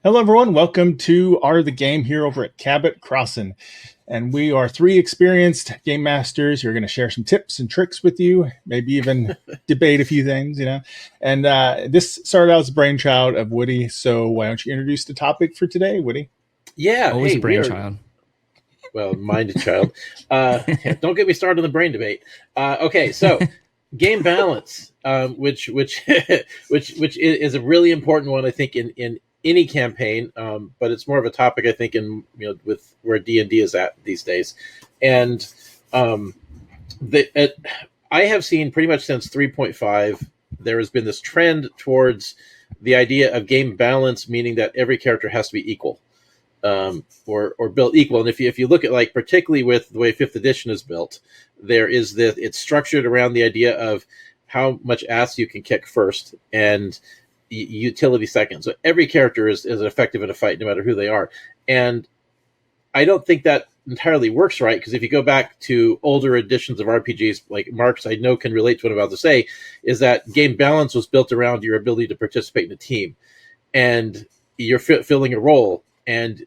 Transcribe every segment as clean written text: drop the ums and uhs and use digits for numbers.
Hello, everyone. Welcome to Are the Game here over at Cabbit Crossin'. And we are three experienced game masters who are going to share some tips and tricks with you, maybe even debate a few things, And this started out as a brainchild of Woody. So why don't you introduce the topic for today, Woody? Yeah. Always a brainchild. Well, mind child. Don't get me started on the brain debate. Okay, so game balance, which is a really important one, I think, in any campaign, but it's more of a topic, I think, in with where D&D is at these days. And I have seen pretty much since 3.5, there has been this trend towards the idea of game balance, meaning that every character has to be equal. Or built equal. And if you look at, particularly with the way 5th edition is built, it's structured around the idea of how much ass you can kick first and utility second. So every character is effective in a fight, no matter who they are. And I don't think that entirely works right, because if you go back to older editions of RPGs, like Mark's, I know can relate to what I'm about to say, is that game balance was built around your ability to participate in a team. And you're filling a role, and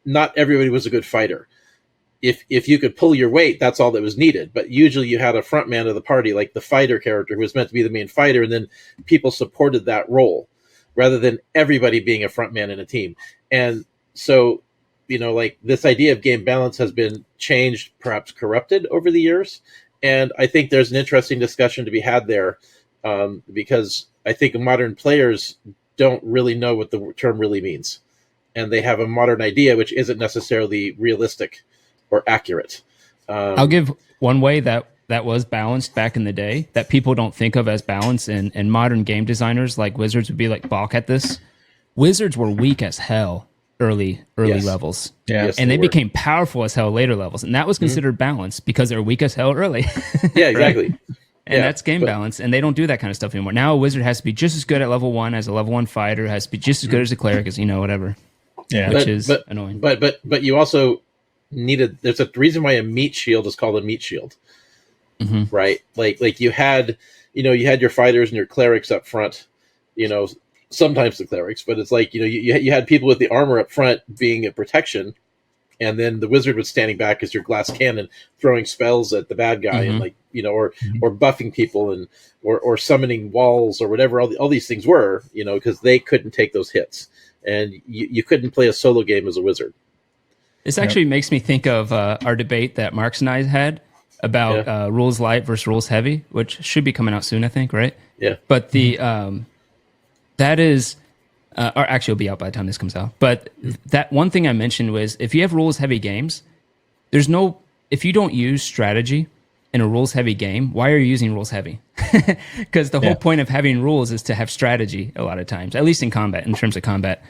not everybody was a good fighter. If you could pull your weight, that's all that was needed. But usually you had a front man of the party, like the fighter character, who was meant to be the main fighter, and then people supported that role rather than everybody being a front man in a team. And so, this idea of game balance has been changed, perhaps corrupted over the years. And I think there's an interesting discussion to be had there, because I think modern players don't really know what the term really means. And they have a modern idea which isn't necessarily realistic or accurate. I'll give one way that was balanced back in the day that people don't think of as balance, and modern game designers like Wizards would be balk at this. Wizards were weak as hell early Yes. levels. Yeah. Yes, and they became powerful as hell later levels. And that was considered balance because they were weak as hell early. Yeah, exactly. Right? And that's game balance, and they don't do that kind of stuff anymore. Now a wizard has to be just as good at level 1 as a level 1 fighter, has to be just as good as a cleric, as whatever. Yeah, which is annoying. But you also needed. There's a reason why a meat shield is called a meat shield, right? Like you had your fighters and your clerics up front. Sometimes the clerics, but it's you had people with the armor up front being a protection, and then the wizard was standing back as your glass cannon, throwing spells at the bad guy, and or buffing people, and or summoning walls or whatever all these things were, because they couldn't take those hits. And you couldn't play a solo game as a wizard. This actually makes me think of our debate that Marks and I had about rules light versus rules heavy, which should be coming out soon, I think, right? Yeah. But the that is, or actually it'll be out by the time this comes out. But that one thing I mentioned was, if you have rules heavy games, if you don't use strategy in a rules heavy game, why are you using rules heavy? Because the whole point of having rules is to have strategy a lot of times, at least in combat, in terms of combat.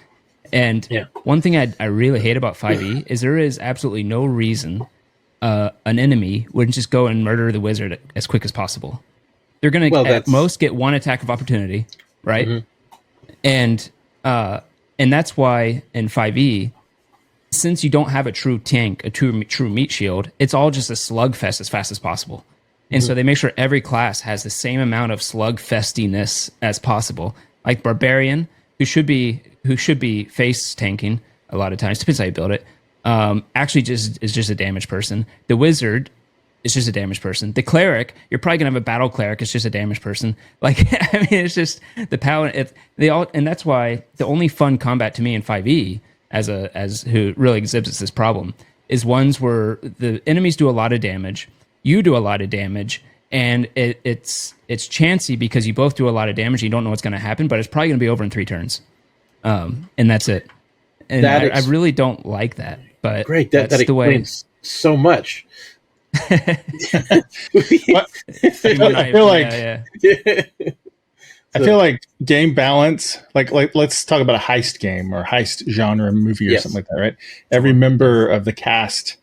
And one thing I really hate about 5e is there is absolutely no reason an enemy wouldn't just go and murder the wizard as quick as possible. They're going to at most get one attack of opportunity, right? And that's why in 5e, since you don't have a true tank, a true meat shield, it's all just a slugfest as fast as possible. And so they make sure every class has the same amount of slugfestiness as possible. Like Barbarian, who should be face tanking a lot of times, depends how you build it, actually is just a damage person. The Wizard is just a damage person. The Cleric, you're probably gonna have a battle cleric, it's just a damage person. It's just the Paladin. And that's why the only fun combat to me in 5e, as who really exhibits this problem, is ones where the enemies do a lot of damage, you do a lot of damage, and it's chancy because you both do a lot of damage. You don't know what's going to happen, but it's probably going to be over in 3 turns, and that's it. And I really don't like that. But great, that's that the way. Explains so much. I feel like game balance, like let's talk about a heist game or heist genre movie or something like that, right? Every member of the cast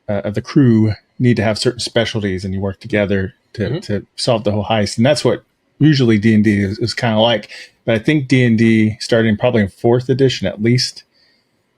of the crew need to have certain specialties, and you work together to solve the whole heist. And that's what usually D&D is kind of like. But I think D&D, starting probably in 4th edition at least,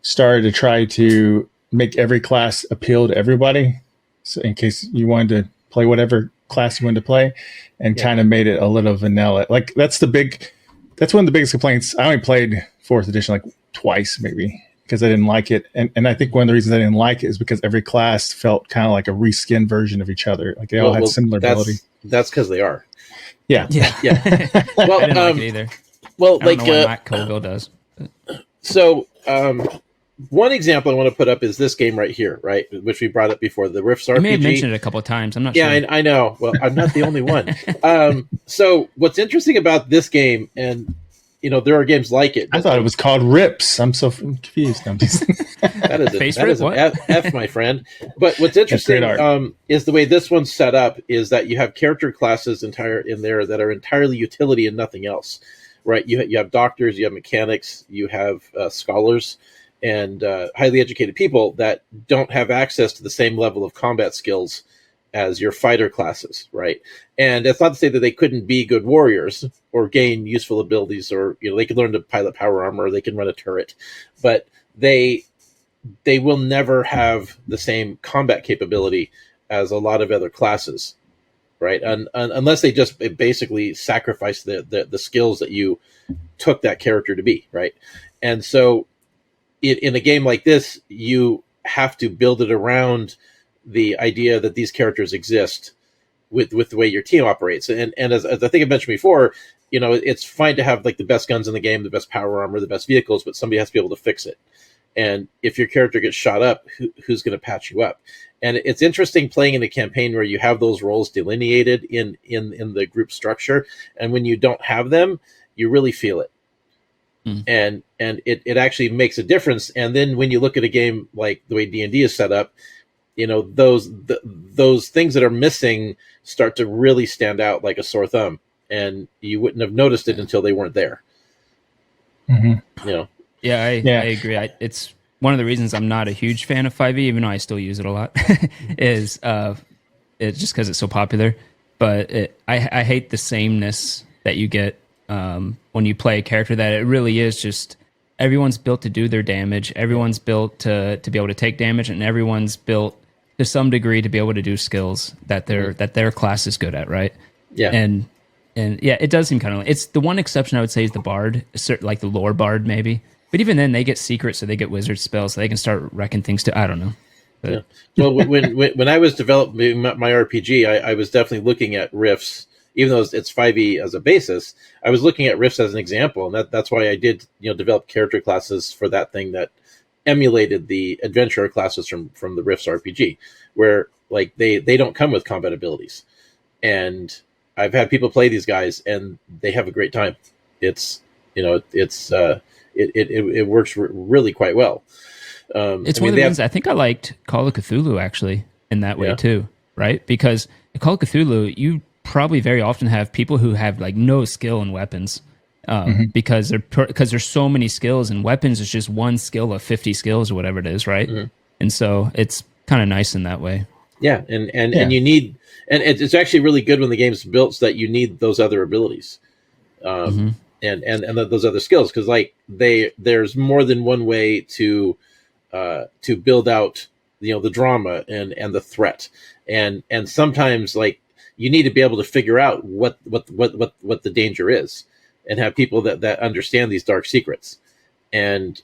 started to try to make every class appeal to everybody. So in case you wanted to play whatever class you wanted to play, and kind of made it a little vanilla. Like that's one of the biggest complaints. I only played 4th edition. Like twice maybe because I didn't like it. And I think one of the reasons I didn't like it is because every class felt kind of like a reskin version of each other. Like they all had similar ability. That's because they are. Yeah. Well, I didn't like it either. Well, I don't know what Matt Colville does. So, one example I want to put up is this game right here, right, which we brought up before, the Rifts RPG. You may have mentioned it a couple of times. I'm not sure. Yeah, I know. Well, I'm not the only one. So, what's interesting about this game, and there are games like it. I thought it was called Rips. I'm so confused. That is an F, my friend. But what's interesting is the way this one's set up is that you have character classes in there that are entirely utility and nothing else, right? You have doctors, you have mechanics, you have scholars, and highly educated people that don't have access to the same level of combat skills as your fighter classes, right? And that's not to say that they couldn't be good warriors or gain useful abilities, or they can learn to pilot power armor, or they can run a turret, but they will never have the same combat capability as a lot of other classes, right? Unless they just basically sacrifice the skills that you took that character to be, right? And so in a game like this, you have to build it around the idea that these characters exist with the way your team operates. And as I think I mentioned before, it's fine to have like the best guns in the game, the best power armor, the best vehicles, but somebody has to be able to fix it. And if your character gets shot up, who's going to patch you up? And it's interesting playing in a campaign where you have those roles delineated in the group structure. And when you don't have them, you really feel it. And it actually makes a difference. And then when you look at a game like the way D&D is set up, those things that are missing start to really stand out like a sore thumb, and you wouldn't have noticed it until they weren't there. Yeah, I agree. It's one of the reasons I'm not a huge fan of 5e, even though I still use it a lot, is it's just because it's so popular. But I hate the sameness that you get when you play a character that it really is just everyone's built to do their damage, everyone's built to be able to take damage, and everyone's built to some degree to be able to do skills that their class is good at, right? Yeah. And yeah, it does seem kind of. It's the one exception I would say is the bard, like the lore bard maybe. But even then, they get secrets, so they get wizard spells, so they can start wrecking things too. I don't know. But. Yeah. Well, when I was developing my RPG, I was definitely looking at Rifts, even though it's 5e as a basis. I was looking at Rifts as an example, and that's why I did develop character classes for that thing that emulated the adventurer classes from the Rifts RPG, where like they don't come with combat abilities, and I've had people play these guys and they have a great time. It works really quite well. It's one of the reasons I think I liked Call of Cthulhu actually in that way too, right? Because in Call of Cthulhu, you probably very often have people who have like no skill in weapons. Because there's so many skills, and weapons is just one skill of 50 skills or whatever it is, right? And so it's kind of nice in that way. Yeah, and you need, and it's actually really good when the game's built so that you need those other abilities, and those other skills, because like there's more than one way to build out the drama and the threat, and sometimes like you need to be able to figure out what the danger is, and have people that understand these dark secrets. And,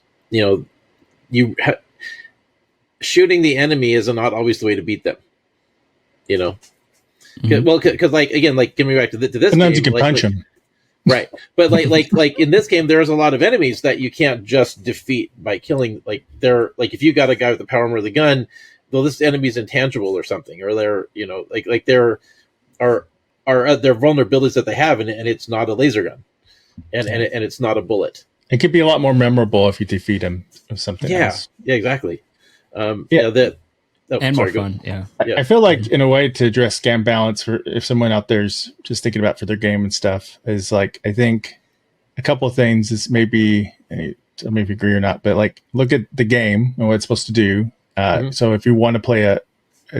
shooting the enemy is not always the way to beat them, Well, because like, again, like getting back to this sometimes game, you can punch them. Right. But like in this game, there's a lot of enemies that you can't just defeat by killing. Like if you got a guy with the power armor of the gun, well, this enemy's intangible or something, or they're, like there are there vulnerabilities that they have, and it's not a laser gun. And it's not a bullet. It could be a lot more memorable if you defeat him with something else. Yeah, exactly. More fun. Yeah. I feel like in a way to address game balance, for if someone out there's just thinking about for their game and stuff, is like I think a couple of things is maybe agree or not, but like look at the game and what it's supposed to do. So if you want to play a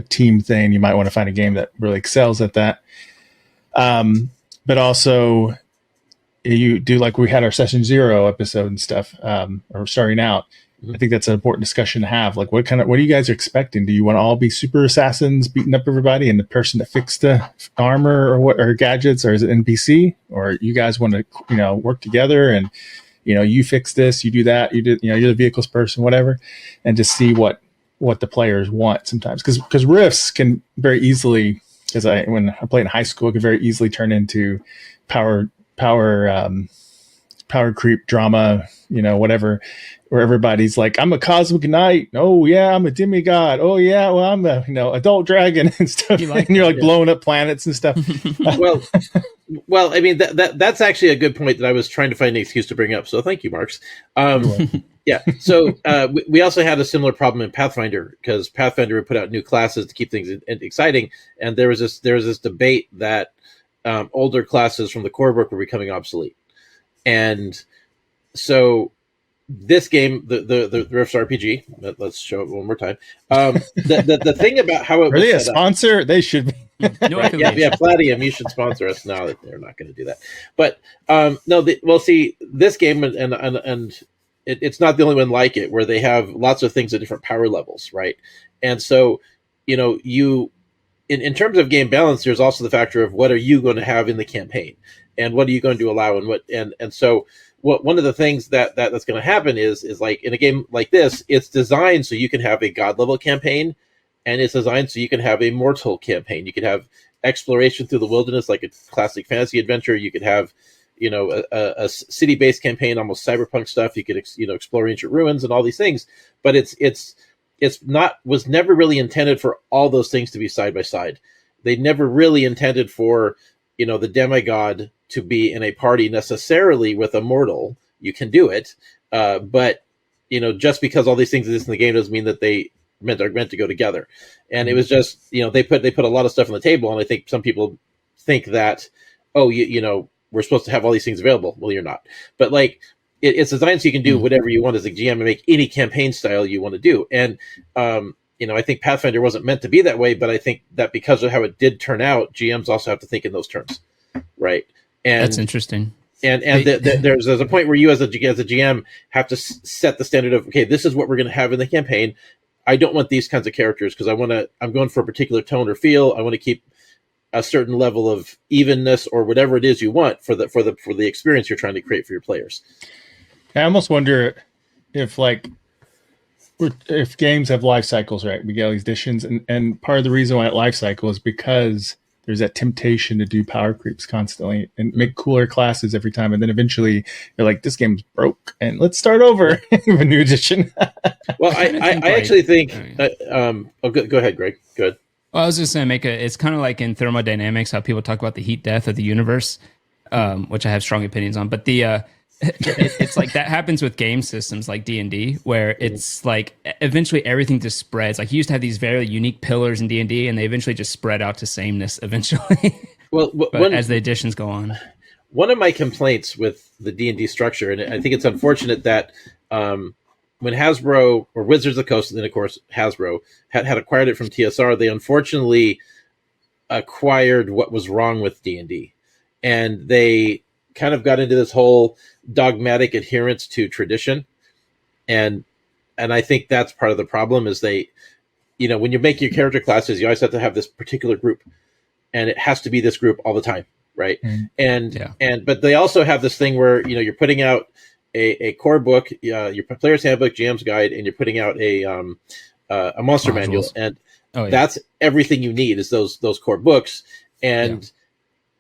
team thing, you might want to find a game that really excels at that. But also, you do like we had our session 0 episode and stuff, or starting out. I think that's an important discussion to have. Like, what are you guys expecting? Do you want to all be super assassins beating up everybody, and the person that fixed the armor or gadgets, or is it NPC? Or you guys want to, work together and, you fix this, you do that, you did, you're the vehicles person, whatever, and just see what the players want sometimes. Because rifts can very easily, when I played in high school, could very easily turn into power creep drama, whatever, where everybody's like, I'm a cosmic knight. Oh yeah, I'm a demigod. Oh yeah, well I'm a adult dragon and stuff. And you're like blowing up planets and stuff. well, I mean that's actually a good point that I was trying to find an excuse to bring up. So thank you, Marks. Yeah. So we also had a similar problem in Pathfinder, because Pathfinder would put out new classes to keep things exciting, and there was this debate that older classes from the core book were becoming obsolete, and so this game, the Rifts RPG, let's show it one more time. The thing about how it was they a sponsor? They should be. No, right? Yeah, Platinum, you should sponsor us. No, they're not going to do that. But no, see, this game and it's not the only one like it, where they have lots of things at different power levels, right? And so, you in terms of game balance, there's also the factor of what are you going to have in the campaign, and what are you going to allow, and so. One of the things that's going to happen is like in a game like this, it's designed so you can have a god level campaign, and it's designed so you can have a mortal campaign. You can have exploration through the wilderness, like a classic fantasy adventure. You could have, a city based campaign, almost cyberpunk stuff. You could, explore ancient ruins and all these things. But was never really intended for all those things to be side by side. They never really intended for, the demigod to be in a party necessarily with a mortal. You can do it, but just because all these things exist in the game doesn't mean that they are meant to go together. And it was just they put a lot of stuff on the table, and I think some people think that we're supposed to have all these things available. Well, you're not, but like it's designed so you can do whatever you want as a GM and make any campaign style you want to do. And I think Pathfinder wasn't meant to be that way, but I think that because of how it did turn out, GMs also have to think in those terms, right? And that's interesting. And there's a point where you as a GM have to set the standard of, okay, this is what we're going to have in the campaign. I don't want these kinds of characters because I'm going for a particular tone or feel. I want to keep a certain level of evenness or whatever it is you want for the experience you're trying to create for your players. I almost wonder if games have life cycles, right? We get all these editions, and part of the reason why it life cycle is because there's that temptation to do power creeps constantly and make cooler classes every time. And then eventually you're like, this game's broke and let's start over with a new edition. Well, I actually think, go ahead, Greg. Good. Well, I was just going to it's kind of like in thermodynamics, how people talk about the heat death of the universe, which I have strong opinions on. But it's like that happens with game systems like D&D, where it's like eventually everything just spreads. Like you used to have these very unique pillars in D&D, and they eventually just spread out to sameness eventually. Well, as the editions go on. One of my complaints with the D&D structure, and I think it's unfortunate that when Hasbro or Wizards of the Coast, and then of course Hasbro had acquired it from TSR, they unfortunately acquired what was wrong with D&D, and they kind of got into this whole dogmatic adherence to tradition, and I think that's part of the problem. Is they, when you make your character classes, you always have to have this particular group, and it has to be this group all the time, right? But they also have this thing where you're putting out a core book, your player's handbook, GM's guide, and you're putting out a monster manual, and that's everything you need is those core books. And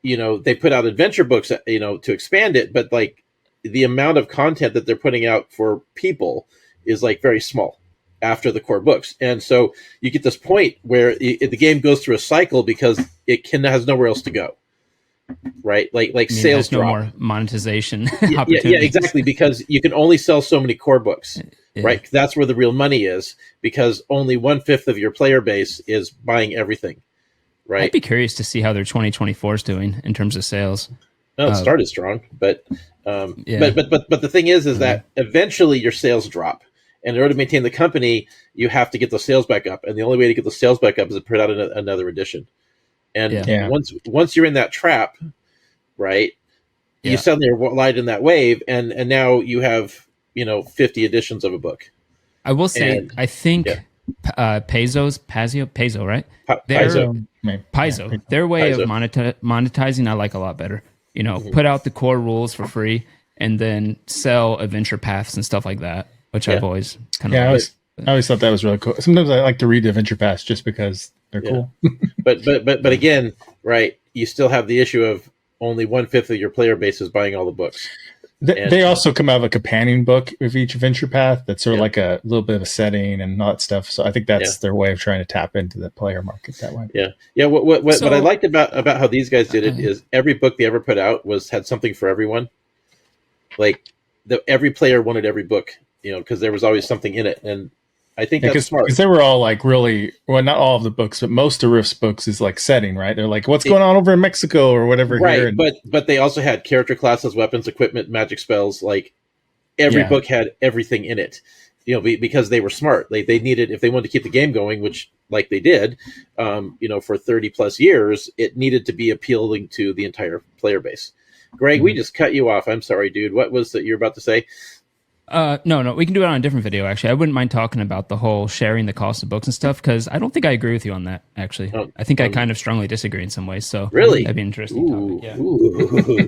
they put out adventure books, to expand it, but like the amount of content that they're putting out for people is like very small after the core books. And so you get this point where the game goes through a cycle because it has nowhere else to go. Right. Like sales drop. No more monetization. Yeah, exactly. Because you can only sell so many core books, right? That's where the real money is, because only 1/5 of your player base is buying everything. Right. I'd be curious to see how their 2024 is doing in terms of sales. Well, it started strong, but the thing is that eventually your sales drop, and in order to maintain the company, you have to get the sales back up, and the only way to get the sales back up is to put out another edition. And once you're in that trap, right, you suddenly are light in that wave, and now you have 50 editions of a book. I will say, I think. Paizo, right? Their way of monetizing I like a lot better. Put out the core rules for free, and then sell adventure paths and stuff like that, which I've always kind of I always thought that was really cool. Sometimes I like to read adventure paths just because they're cool. but again, right? You still have the issue of only 1/5 of your player base is buying all the books. They also come out of a companion book with each adventure path that's sort of like a little bit of a setting and all that stuff. So I think that's their way of trying to tap into the player market that way. Yeah. What I liked about how these guys did it is every book they ever put out had something for everyone. Like every player wanted every book, because there was always something in it, and I think that's smart. Because they were all like really, well, not all of the books, but most of Rift's books is like setting, right? They're like, what's going on over in Mexico or whatever. Right, here. But they also had character classes, weapons, equipment, magic spells. Like every book had everything in it, because they were smart. Like they needed, if they wanted to keep the game going, which like they did, for 30 plus years, it needed to be appealing to the entire player base. Greg, we just cut you off. I'm sorry, dude. What was that you're about to say? No, we can do it on a different video, actually. I wouldn't mind talking about the whole sharing the cost of books and stuff, because I don't think I agree with you on that, actually. I think I kind of strongly disagree in some ways, so really? that'd be an interesting topic.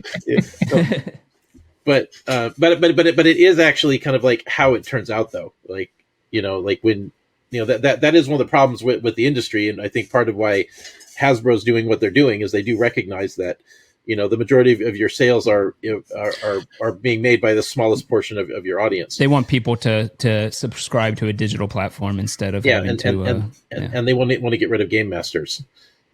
But it is actually kind of like how it turns out, though. Like, like when, that is one of the problems with the industry, and I think part of why Hasbro's doing what they're doing is they do recognize that the majority of your sales are being made by the smallest portion of your audience. They want people to subscribe to a digital platform instead of having and they want to get rid of game masters,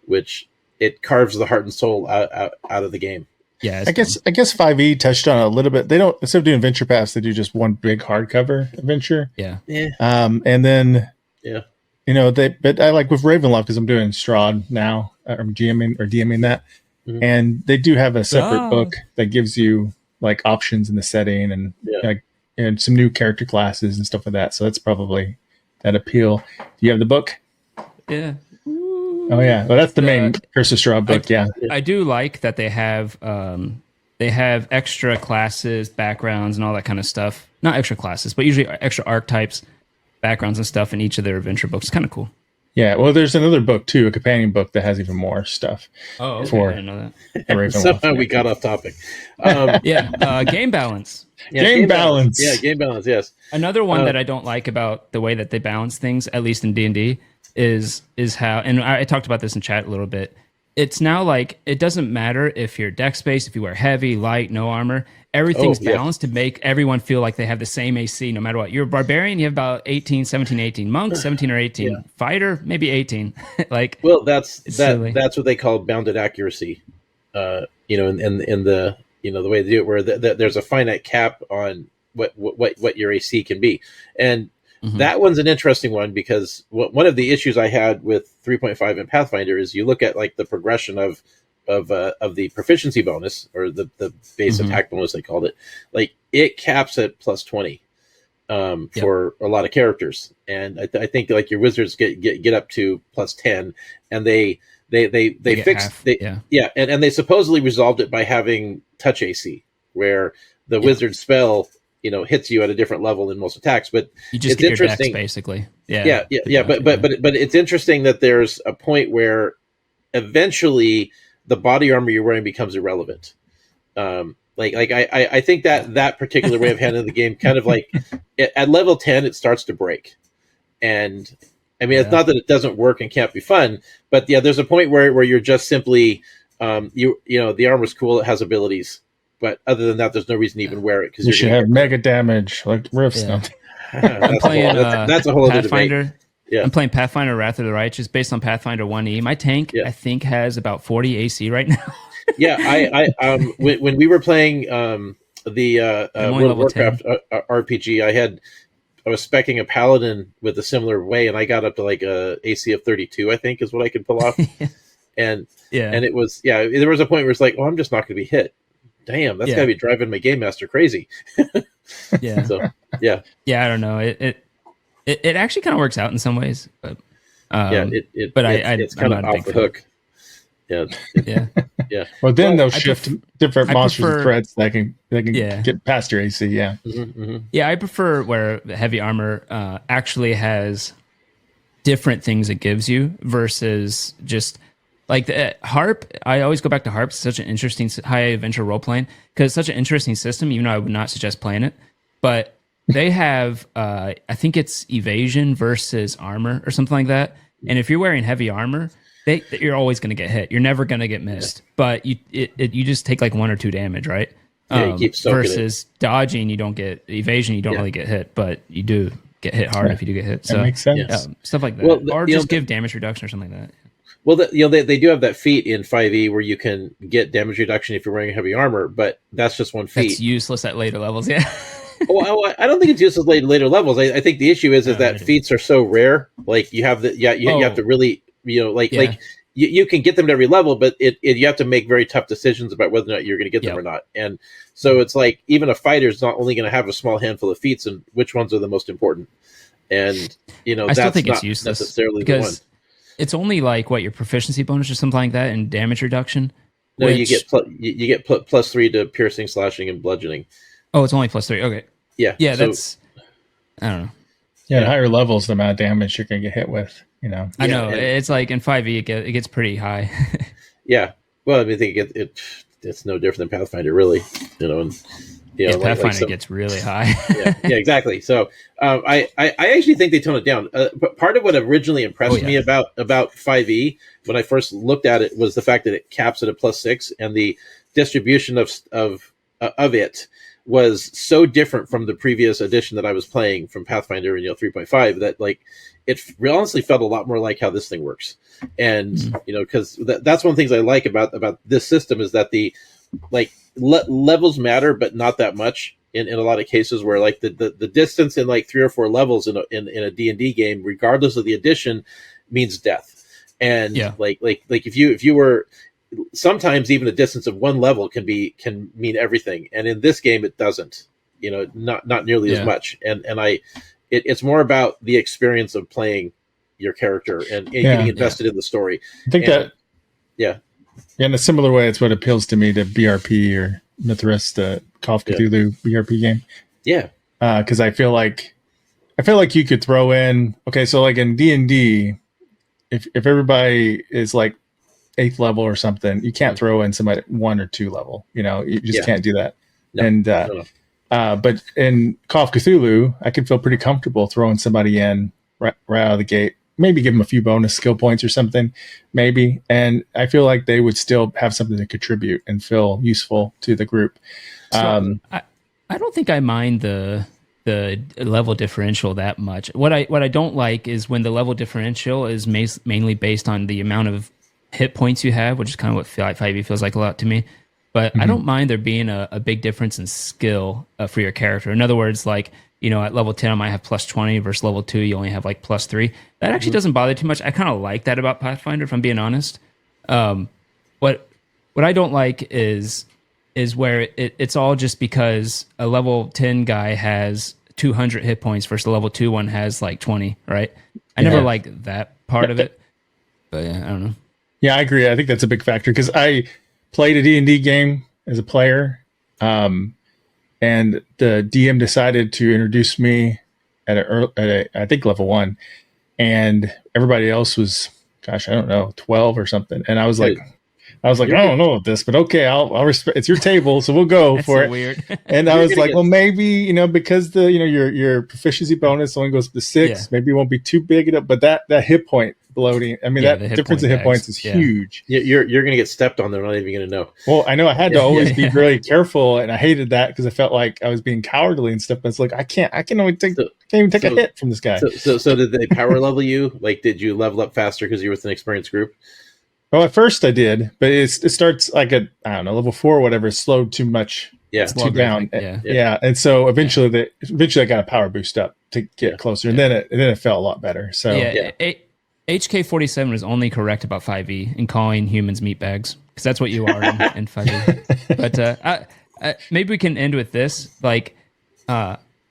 which it carves the heart and soul out of the game. Yeah, I guess 5e touched on it a little bit. They don't, instead of doing adventure paths, they do just one big hardcover adventure. Yeah. And then but I like with Ravenloft because I'm doing Strahd now. I'm DMing that. Mm-hmm. And they do have a separate book that gives you like options in the setting and some new character classes and stuff like that. So that's probably that appeal. Do you have the book? Yeah. Oh yeah. Well, that's the main Curse of Strahd book. I do like that they have extra classes, backgrounds, and all that kind of stuff. Not extra classes, but usually extra archetypes, backgrounds, and stuff in each of their adventure books. It's kind of cool. Yeah, well, there's another book too, a companion book that has even more stuff. Oh, okay. I didn't know that. Somehow we got off topic. Game balance. Game balance. Yeah, game balance. Yes. Another one that I don't like about the way that they balance things, at least in D&D, is how, and I talked about this in chat a little bit. It's now like it doesn't matter if you're dex based, if you wear heavy, light, no armor. Everything's balanced to make everyone feel like they have the same AC no matter what. You're a barbarian, you have about 17, 18. Monk, 17 or 18. Yeah. Fighter, maybe 18. That's what they call bounded accuracy. In the the way they do it, where there's a finite cap on what your AC can be, and that one's an interesting one because one of the issues I had with 3.5 and Pathfinder is you look at like the progression of the proficiency bonus or the base attack bonus, they called it, like it caps at plus 20 for a lot of characters, and I think like your wizards get up to plus 10, and they fixed and they supposedly resolved it by having touch AC, where the wizard spell hits you at a different level in most attacks, but you just get your dex basically. But it's interesting that there's a point where eventually the body armor you're wearing becomes irrelevant. I think that particular way of handling the game kind of like at level 10 it starts to break, and I mean it's not that it doesn't work and can't be fun, but there's a point where you're just simply the armor's cool, it has abilities, but other than that there's no reason to even wear it because you should have mega damage like Rift's. I'm playing that's a whole other Pathfinder. debate. Yeah. I'm playing Pathfinder Wrath of the Righteous based on Pathfinder 1E. My tank, I think, has about 40 AC right now. I when we were playing the World of Warcraft RPG, I was speccing a paladin with a similar way, and I got up to like a AC of 32, I think, is what I could pull off. and it was there was a point where it's like, oh, I'm just not going to be hit. Damn, that's got to be driving my game master crazy. So I don't know. It actually kind of works out in some ways, but it's kind of off the hook. Yeah. Well, then they'll shift different monsters and threats that can get past your AC. Yeah. Yeah, I prefer where the heavy armor actually has different things it gives you versus just Like the Harp, I always go back to Harp. It's such an interesting high adventure role playing because it's such an interesting system. Even though I would not suggest playing it, but they have I think it's evasion versus armor or something like that. And if you're wearing heavy armor, you're always going to get hit. You're never going to get missed, but you just take like 1 or 2 damage, right? Yeah, you keep soaking versus dodging, you don't get evasion, you don't really get hit, but you do get hit hard if you do get hit. So that makes sense. Stuff like that, or just give damage reduction or something like that. Well, they do have that feat in 5e where you can get damage reduction if you're wearing heavy armor, but that's just one feat. That's useless at later levels, yeah. Well, I don't think it's useless at later levels. I think the issue is that feats are so rare. Like you have you have to really, you can get them at every level, but you have to make very tough decisions about whether or not you're going to get them or not. And so it's like even a fighter is not only going to have a small handful of feats, and which ones are the most important. And I still think it's useless necessarily because it's only like your proficiency bonus or something like that, and damage reduction. No, you get +3 to piercing, slashing, and bludgeoning. Oh, it's only +3. Okay. Yeah. Yeah, that's I don't know. Yeah, at higher levels, the amount of damage you're going to get hit with, I know. It's like in 5e, it gets pretty high. Yeah. Well, I think it's no different than Pathfinder, really. Pathfinder gets really high. yeah, exactly. So I actually think they tone it down. But part of what originally impressed me about 5e when I first looked at it was the fact that it caps it at +6, and the distribution of it was so different from the previous edition that I was playing from Pathfinder 3.5 that it honestly felt a lot more like how this thing works. And because that's one of the things I like about this system is that the levels matter, but not that much in a lot of cases, where the distance in 3 or 4 levels in a D&D game, regardless of the edition, means death. And if you were, sometimes even the distance of 1 level can mean everything, and in this game it doesn't. Not nearly as much. And it's more about the experience of playing your character and getting invested in the story. I think in a similar way, it's what appeals to me to BRP or Mythras, the Call of Cthulhu BRP game. Yeah, because I feel like you could throw in so in D&D, if everybody is 8th level or something, you can't throw in somebody at 1 or 2 level. You just can't do that. No, and but in Call of Cthulhu, I could feel pretty comfortable throwing somebody in right out of the gate. Maybe give them a few bonus skill points or something, maybe. And I feel like they would still have something to contribute and feel useful to the group. So I don't think I mind the level differential that much. What I don't like is when the level differential is mainly based on the amount of hit points you have, which is kind of what 5e feels like a lot to me. But I don't mind there being a big difference in skill for your character. In other words, at level 10, I might have +20 versus level 2, you only have +3. That actually doesn't bother too much. I kind of like that about Pathfinder, if I'm being honest. What I don't like is where it's all just because a level 10 guy has 200 hit points versus the level 2 one has 20, right? I never like that part of it. But yeah, I don't know. Yeah, I agree. I think that's a big factor because I played a D&D game as a player. And the DM decided to introduce me at I think level 1, and everybody else was, I don't know, 12 or something. And I was like, I don't know this, but okay, I'll respect. It's your table, so we'll go for it. Weird. And I was like, well, maybe because the your proficiency bonus only goes to 6, maybe it won't be too big. But that hit point bloating, I mean, that difference in hit points is huge. You're going to get stepped on. They're not even going to know. Well, I know I had to always be really careful, and I hated that because I felt like I was being cowardly and stuff. But it's like I can't even take a hit from this guy. So did they power level you? Did you level up faster because you were with an experienced group? Well, at first I did, but it starts I don't know, level 4 or whatever. It's slowed too much. Yeah, it's too down. Yeah, and so eventually I got a power boost up to get closer, and then it felt a lot better. So HK47 was only correct about 5e in calling humans meatbags, because that's what you are in 5e. But maybe we can end with this.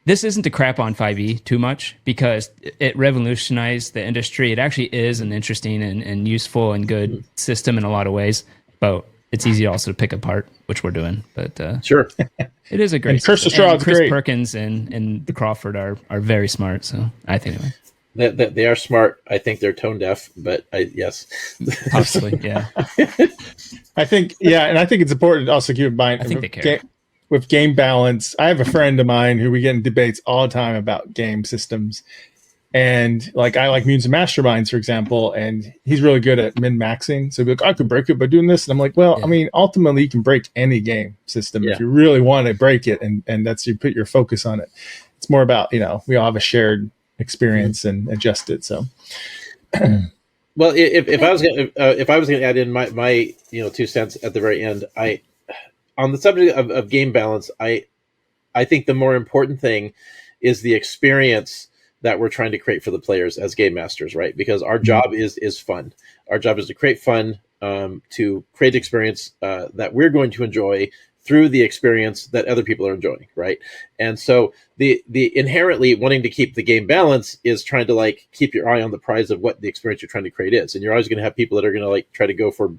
This isn't to crap on 5e too much, because it revolutionized the industry. It actually is an interesting and useful and good system in a lot of ways, but it's easy also to pick apart, which we're doing. But sure, it is a great system. Chris Perkins and the Crawford are very smart. So I think anyway. That they are smart. I think they're tone deaf, but yes, Possibly, yeah. I think, yeah, and I think it's important to also keep in mind. I think they care. With game balance, I have a friend of mine who we get in debates all the time about game systems. And like, I like Mutants and Masterminds, for example, and he's really good at min-maxing. So he'll be like, I could break it by doing this. And I'm like, well, I mean, ultimately you can break any game system if you really want to break it. And that's, you put your focus on it. It's more about, we all have a shared experience and adjust it. So, well, if I was going to add in my 2 cents at the very end, on the subject of game balance, I think the more important thing is the experience that we're trying to create for the players as game masters, right? Because our job is fun. Our job is to create fun, to create experience that we're going to enjoy through the experience that other people are enjoying, right? And so the inherently wanting to keep the game balance is trying to like keep your eye on the prize of what the experience you're trying to create is. And you're always going to have people that are going to like try to go for,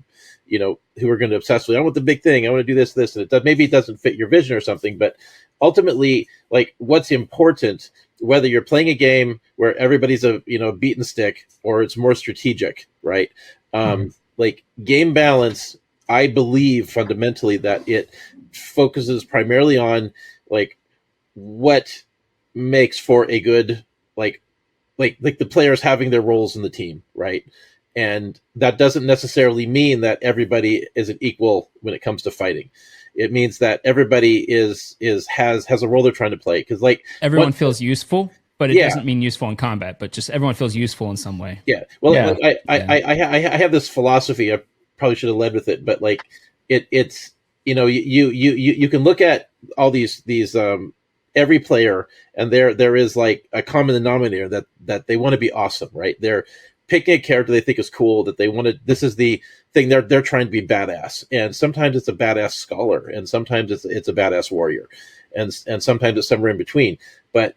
who are going to obsess with, I want the big thing, I want to do this, and maybe it doesn't fit your vision or something, but ultimately, like, what's important, whether you're playing a game where everybody's a beat and stick, or it's more strategic, right? Like game balance, I believe fundamentally that it focuses primarily on like what makes for a good like the players having their roles in the team, right? And that doesn't necessarily mean that everybody is an equal when it comes to fighting. It means that everybody has a role they're trying to play, because like everyone feels useful, but it doesn't mean useful in combat. But just everyone feels useful in some way. Yeah. Well, I have this philosophy. I probably should have led with it, but like it's you can look at all these every player, and there is like a common denominator that they want to be awesome, right? They're picking a character they think is cool, that they want to. This is the thing they're trying to be badass, and sometimes it's a badass scholar, and sometimes it's a badass warrior, and sometimes it's somewhere in between. But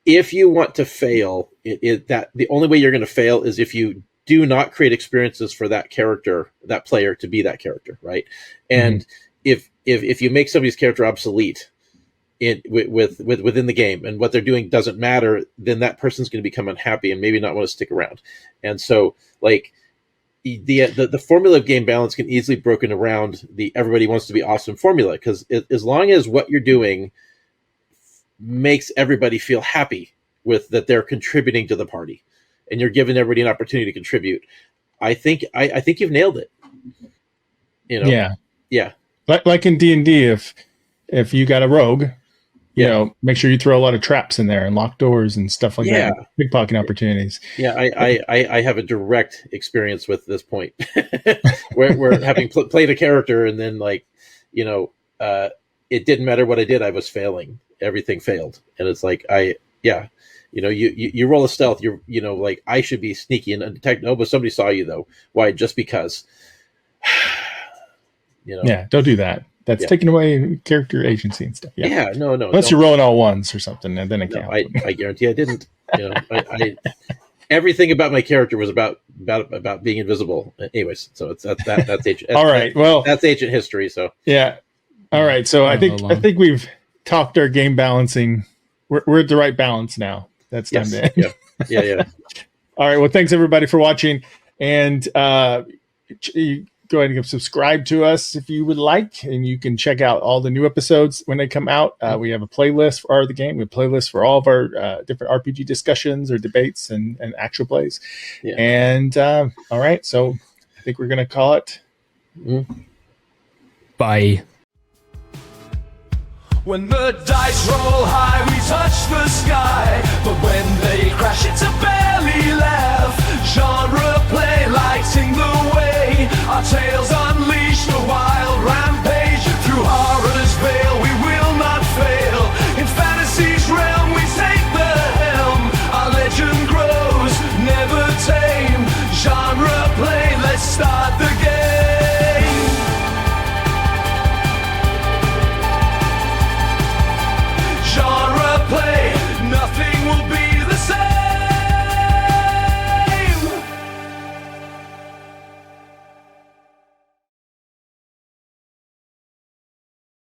if you want to fail, that the only way you're going to fail is if you do not create experiences for that character, that player, to be that character, right? And if you make somebody's character obsolete within the game, and what they're doing doesn't matter, then that person's going to become unhappy and maybe not want to stick around. And so, like, the formula of game balance can easily be broken around the everybody wants to be awesome formula, because as long as what you're doing makes everybody feel happy with that they're contributing to the party, and you're giving everybody an opportunity to contribute, I think you've nailed it. Yeah. Like in D&D, if you got a rogue, make sure you throw a lot of traps in there and lock doors and stuff like that. Pickpocketing opportunities. Yeah, I have a direct experience with this point where having played a character, and then it didn't matter what I did, I was failing. Everything failed, and it's like you roll a stealth. Like, I should be sneaky and undetected. No, but somebody saw you though. Why? Just because. Yeah, don't do that. That's taking away character agency and stuff. Yeah, no. Unless you're rolling all ones or something, and then it counts. I guarantee I didn't. Everything about my character was about being invisible. Anyways, so that's agent. All right, well, that's agent history. So yeah. All right, so I think we've talked our game balancing. We're at the right balance now. That's time to end. Yeah. All right. Well, thanks everybody for watching, and you go ahead and subscribe to us if you would like, and you can check out all the new episodes when they come out. We have a playlist for Art of the Game. We have a playlist for all of our different RPG discussions or debates and actual plays. Yeah. And all right, so I think we're gonna call it. Bye. When the dice roll high, we touch the sky, but when they crash, it's a belly laugh. Genre play lighting the way, our tales unleash the wild rampage.